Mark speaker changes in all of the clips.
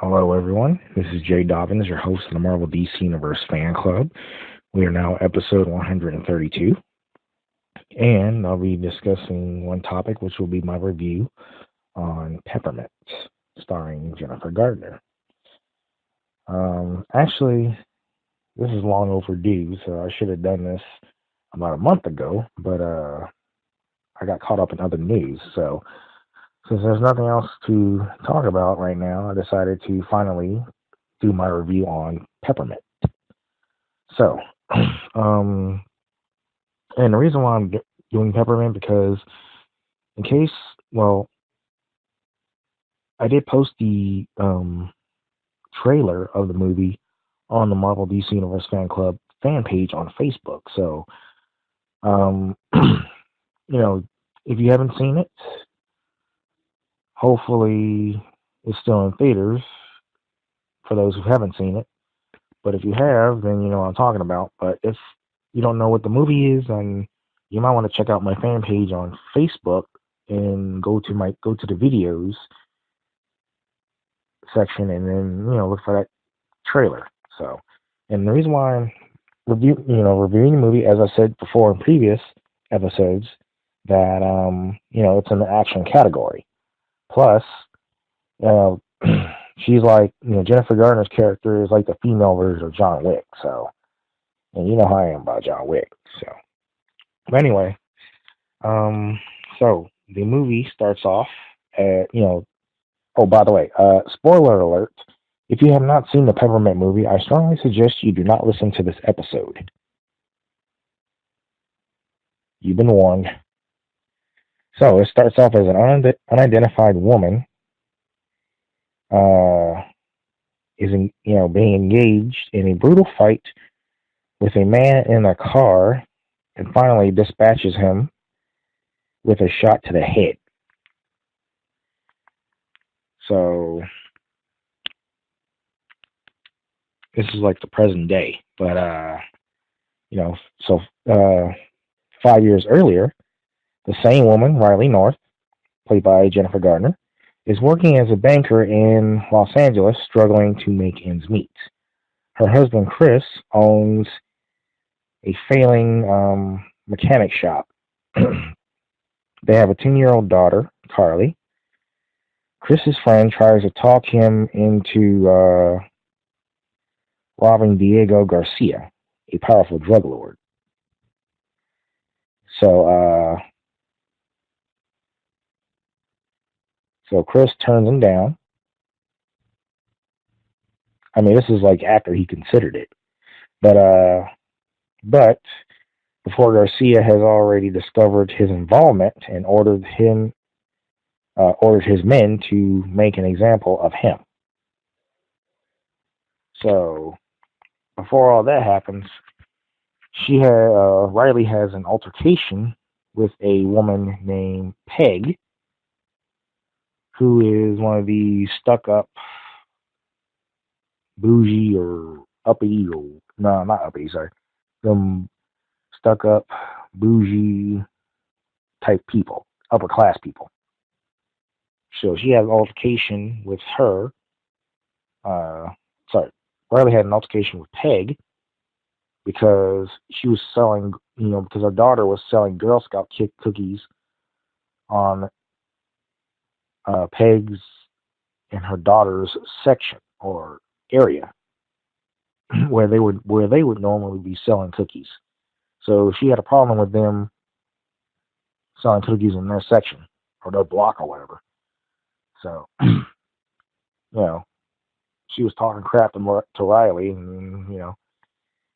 Speaker 1: Hello, everyone. This is Jay Dobbins, your host of the Marvel DC Universe Fan Club. We are now episode 132, and I'll be discussing one topic, which will be my review on Peppermint, starring Jennifer Gardner. Actually, this is long overdue, so I should have done this about a month ago, but I got caught up in other news. So, since there's nothing else to talk about right now, I decided to finally do my review on Peppermint. So, um, and the reason why I'm doing Peppermint because in case, well, I did post the trailer of the movie on the Marvel DC Universe Fan Club fan page on Facebook. So, um, if you haven't seen it, hopefully it's still in theaters for those who haven't seen it. But if you have, then you know what I'm talking about. But if you don't know what the movie is, then you might want to check out my fan page on Facebook and go to the videos section and then look for that trailer. So, and the reason why I'm reviewing the movie, as I said before in previous episodes, that it's in the action category. Plus, uh, she's like, Jennifer Garner's character is like the female version of John Wick. So, and you know how I am about John Wick. So, but anyway, so the movie starts off at. Oh, by the way, spoiler alert. If you have not seen the Peppermint movie, I strongly suggest you do not listen to this episode. You've been warned. So it starts off as an unidentified woman being engaged in a brutal fight with a man in a car and finally dispatches him with a shot to the head. So this is like the present day, but 5 years earlier, the same woman, Riley North, played by Jennifer Gardner, is working as a banker in Los Angeles, struggling to make ends meet. Her husband, Chris, owns a failing mechanic shop. They have a 10-year-old daughter, Carly. Chris's friend tries to talk him into robbing Diego Garcia, a powerful drug lord. So Chris turns him down. I mean, this is like after he considered it. But before Garcia has already discovered his involvement and ordered his men to make an example of him. So before all that happens, Riley has an altercation with a woman named Peg, who is one of these stuck-up, bougie or uppity, or no, not uppity, sorry, some stuck-up, bougie type people, upper class people. So she had an altercation with her. Riley had an altercation with Peg because she was selling, because her daughter was selling Girl Scout cookies on Peg's and her daughter's section or area where they would normally be selling cookies. So she had a problem with them selling cookies in their section or their block or whatever. So, she was talking crap to Riley, and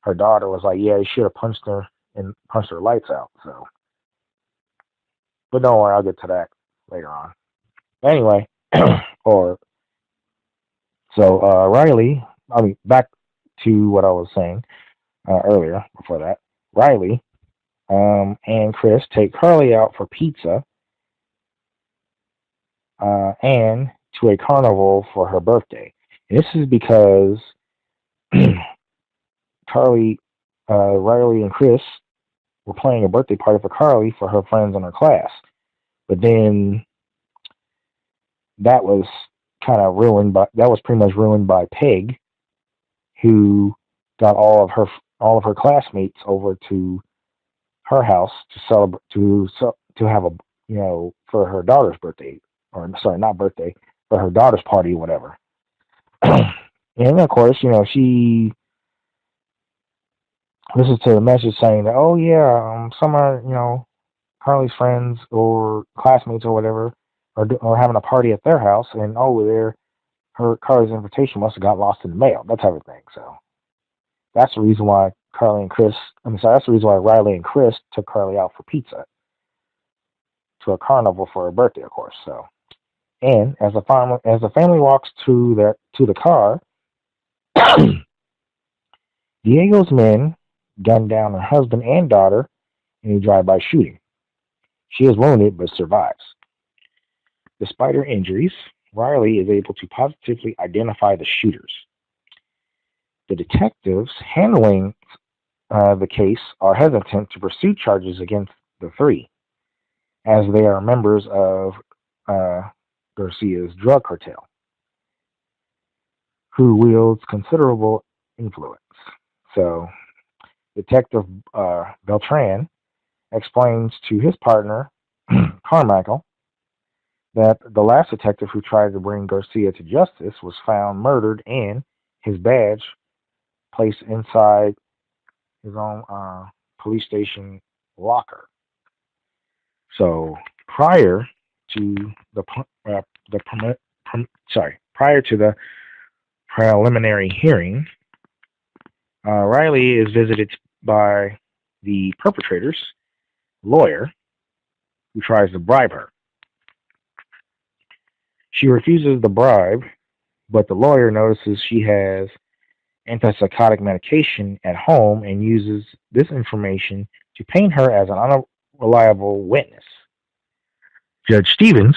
Speaker 1: her daughter was like, "Yeah, he should have punched her lights out." So, but don't worry, I'll get to that later on. Anyway, Riley. I mean, back to what I was saying earlier. Before that, Riley and Chris take Carly out for pizza and to a carnival for her birthday. And this is because Riley and Chris were planning a birthday party for Carly for her friends in her class. But then that was kind of ruined, but that was pretty much ruined by Peg, who got all of her classmates over to her house to celebrate to have a for her daughter's birthday, or sorry, not birthday, for her daughter's party or whatever. And of course, she listens to the message saying that, oh yeah, some of Carly's friends or classmates or whatever are having a party at their house, and oh, her Carly's invitation must have got lost in the mail, that type of thing. So that's the reason why that's the reason why Riley and Chris took Carly out for pizza to a carnival for her birthday, of course. So, and as the family walks to the car, Diego's men gun down her husband and daughter in a drive-by shooting. She is wounded but survives. Despite her injuries, Riley is able to positively identify the shooters. The detectives handling the case are hesitant to pursue charges against the three, as they are members of Garcia's drug cartel, who wields considerable influence. So, Detective Beltran explains to his partner, Carmichael, that the last detective who tried to bring Garcia to justice was found murdered and his badge placed inside his own police station locker. So prior to prior to the preliminary hearing, Riley is visited by the perpetrator's lawyer, who tries to bribe her. She refuses the bribe, but the lawyer notices she has antipsychotic medication at home and uses this information to paint her as an unreliable witness. Judge Stevens,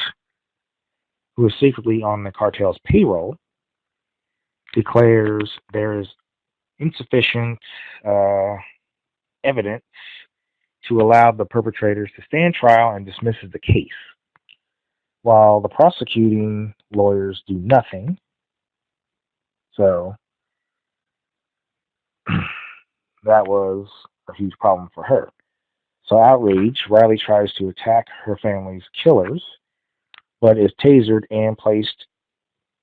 Speaker 1: who is secretly on the cartel's payroll, declares there is insufficient evidence to allow the perpetrators to stand trial and dismisses the case, while the prosecuting lawyers do nothing. So that was a huge problem for her. So outraged, Riley tries to attack her family's killers, but is tasered and placed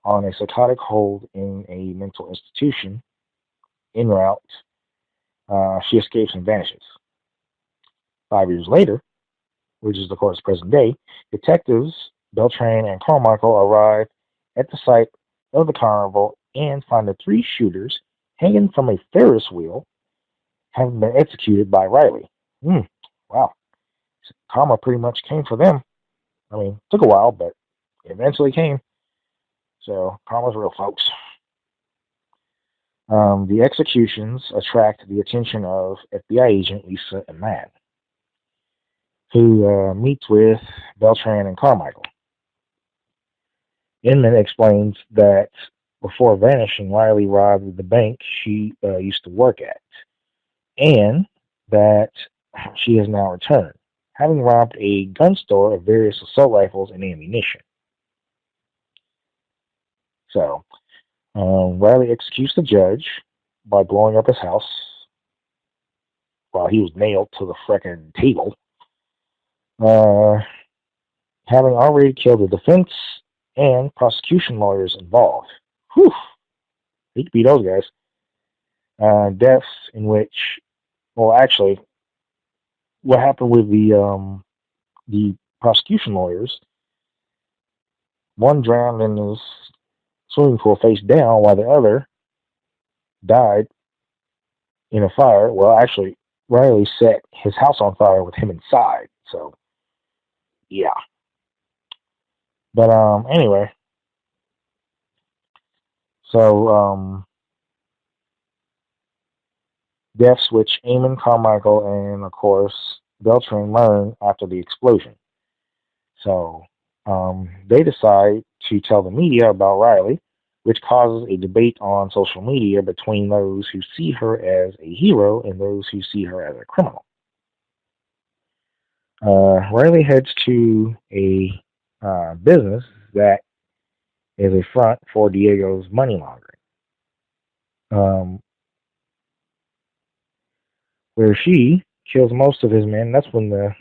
Speaker 1: on a psychotic hold in a mental institution. En route, she escapes and vanishes. 5 years later, which is of course present day, detectives Beltran and Carmichael arrive at the site of the carnival and find the three shooters hanging from a Ferris wheel, having been executed by Riley. Wow. Karma pretty much came for them. I mean, it took a while, but it eventually came. So, karma's real, folks. The executions attract the attention of FBI agent Lisa and Matt, who meets with Beltran and Carmichael. Inman explains that before vanishing, Riley robbed the bank she used to work at, and that she has now returned, having robbed a gun store of various assault rifles and ammunition. So, Riley executes the judge by blowing up his house while he was nailed to the frickin' table, having already killed the defense and prosecution lawyers involved. Whew! Hate to be those guys. Deaths in which, well, actually, what happened with the prosecution lawyers? One drowned in his swimming pool face down, while the other died in a fire. Well, actually, Riley set his house on fire with him inside. So, yeah. But anyway, so deaths which Eamon, Carmichael, and of course Beltran learn after the explosion. So they decide to tell the media about Riley, which causes a debate on social media between those who see her as a hero and those who see her as a criminal. Riley heads to a business that is a front for Diego's money laundering. Um, where she kills most of his men. That's when the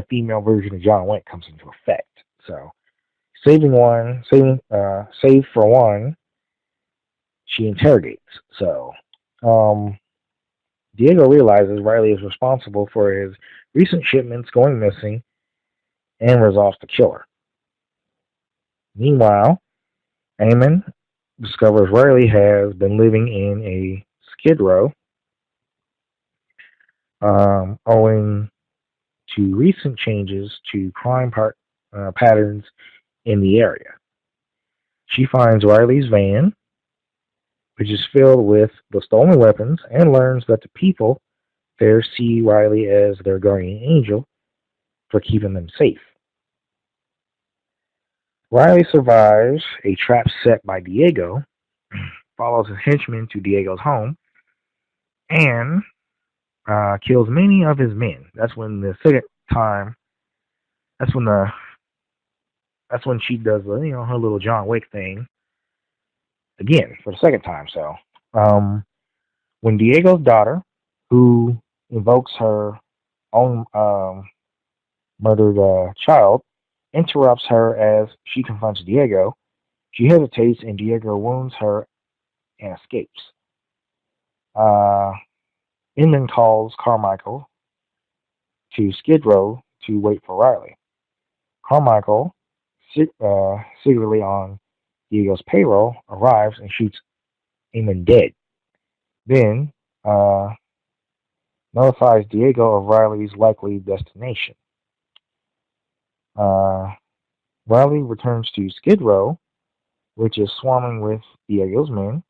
Speaker 1: female version of John Wick comes into effect. So save for one, she interrogates. So um, Diego realizes Riley is responsible for his recent shipments going missing and resolves to kill her. Meanwhile, Eamon discovers Riley has been living in a skid row, owing to recent changes to patterns in the area. She finds Riley's van, which is filled with the stolen weapons, and learns that the people there see Riley as their guardian angel for keeping them safe. Riley survives a trap set by Diego, follows his henchmen to Diego's home, and kills many of his men. That's when the second time. That's when the. That's when she does her little John Wick thing again for the second time. So, when Diego's daughter, who invokes her own murdered child, interrupts her as she confronts Diego, she hesitates and Diego wounds her and escapes. Uh, Inman calls Carmichael to Skid Row to wait for Riley. Carmichael, secretly on Diego's payroll, arrives and shoots Inman dead. Then notifies Diego of Riley's likely destination. Uh, Riley returns to Skid Row, which is swarming with Diego's men.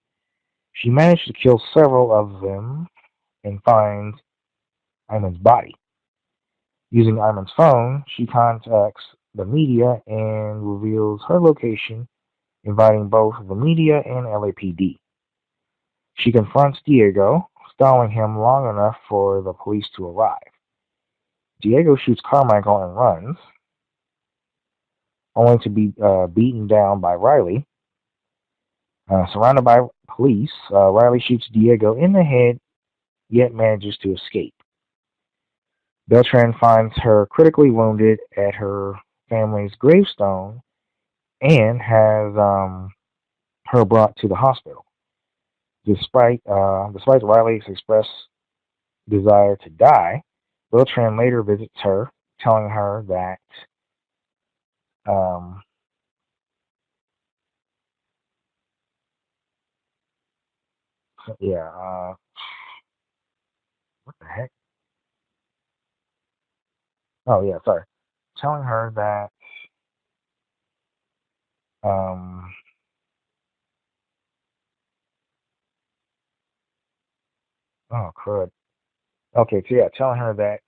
Speaker 1: She managed to kill several of them and finds Iman's body. Using Iman's phone, she contacts the media and reveals her location, inviting both the media and LAPD. She confronts Diego, stalling him long enough for the police to arrive. Diego shoots Carmichael and runs, only to be beaten down by Riley. Surrounded by police, Riley shoots Diego in the head, yet manages to escape. Beltran finds her critically wounded at her family's gravestone and has her brought to the hospital. Despite Riley's expressed desire to die, Beltran later visits her, telling her that um, yeah, what the heck? Oh yeah, sorry. Telling her that um, oh crud. Okay, so yeah, telling her that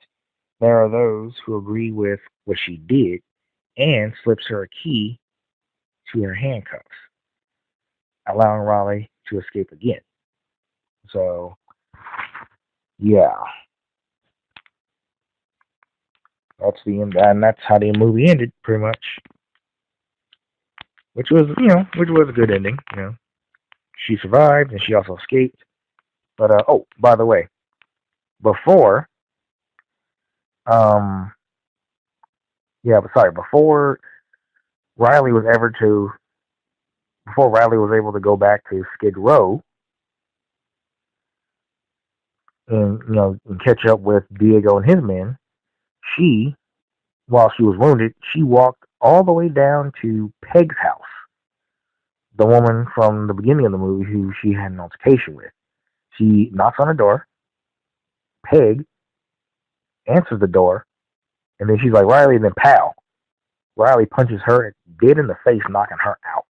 Speaker 1: there are those who agree with what she did and slips her a key to her handcuffs, allowing Riley to escape again. So yeah, that's the end, and that's how the movie ended, pretty much. Which was a good ending. She survived and she also escaped. But oh, by the way, before um before Riley was ever to before Riley was able to go back to Skid Row and and catch up with Diego and his men, she, while she was wounded, she walked all the way down to Peg's house, the woman from the beginning of the movie who she had an altercation with. She knocks on the door. Peg answers the door, and then she's like, Riley, and then pow. Riley punches her dead in the face, knocking her out.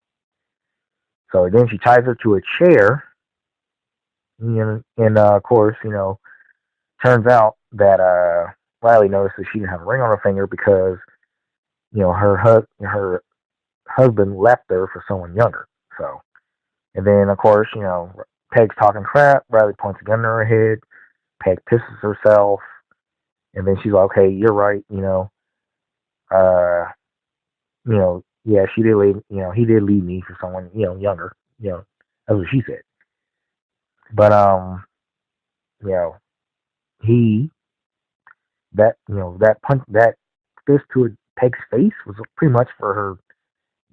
Speaker 1: So then she ties her to a chair, and of course, turns out that Riley notices she didn't have a ring on her finger because her husband left her for someone younger. So, and then of course, Peg's talking crap. Riley points a gun to her head. Peg pisses herself, and then she's like, "Okay, you're right. Uh, yeah, she did leave. He did leave me for someone younger. That's what she said. But you know, he that punch that fist to Peg's face was pretty much for her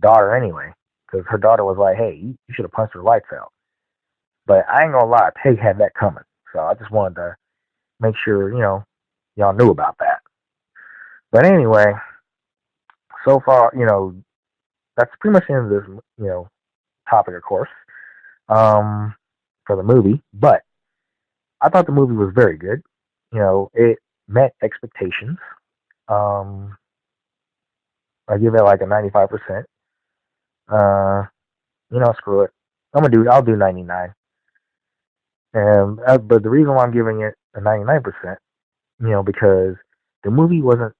Speaker 1: daughter anyway, because her daughter was like, "Hey, you should have punched her lights out." But I ain't gonna lie, Peg had that coming. So I just wanted to make sure y'all knew about that. But anyway, so far that's pretty much the end of this topic, of course, um, for the movie. But I thought the movie was very good. It met expectations. Um, I give it like a 95%. Uh, screw it. I'll do 99. And but the reason why I'm giving it a 99%, because the movie wasn't.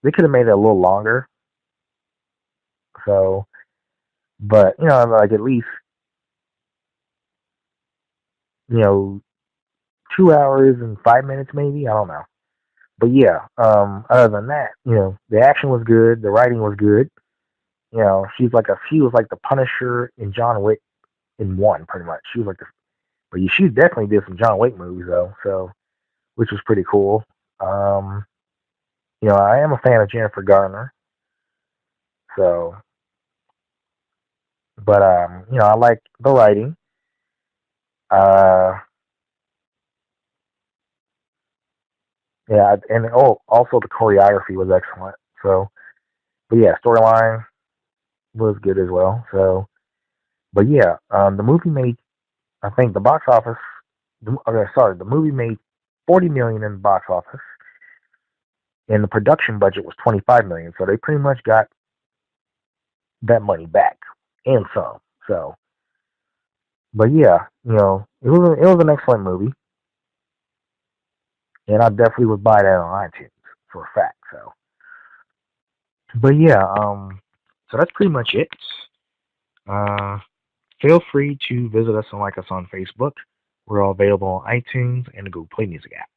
Speaker 1: They could have made it a little longer. So, but like at least you know 2 hours and 5 minutes, maybe. I don't know. But yeah, other than that, the action was good, the writing was good. She was like the Punisher in John Wick in one, pretty much. She was like the, but she definitely did some John Wick movies though, so which was pretty cool. Um, I am a fan of Jennifer Garner, so but I like the writing. Uh, yeah, and also the choreography was excellent. So, but yeah, storyline was good as well. So, but yeah, the movie made, I think the box office. Okay, sorry, the movie made 40 million in the box office, and the production budget was 25 million. So they pretty much got that money back and some. So, but yeah, it was an excellent movie, and I definitely would buy that on iTunes for a fact. So, but yeah, so that's pretty much it. Uh, Feel free to visit us and like us on Facebook. We're all available on iTunes and the Google Play Music app.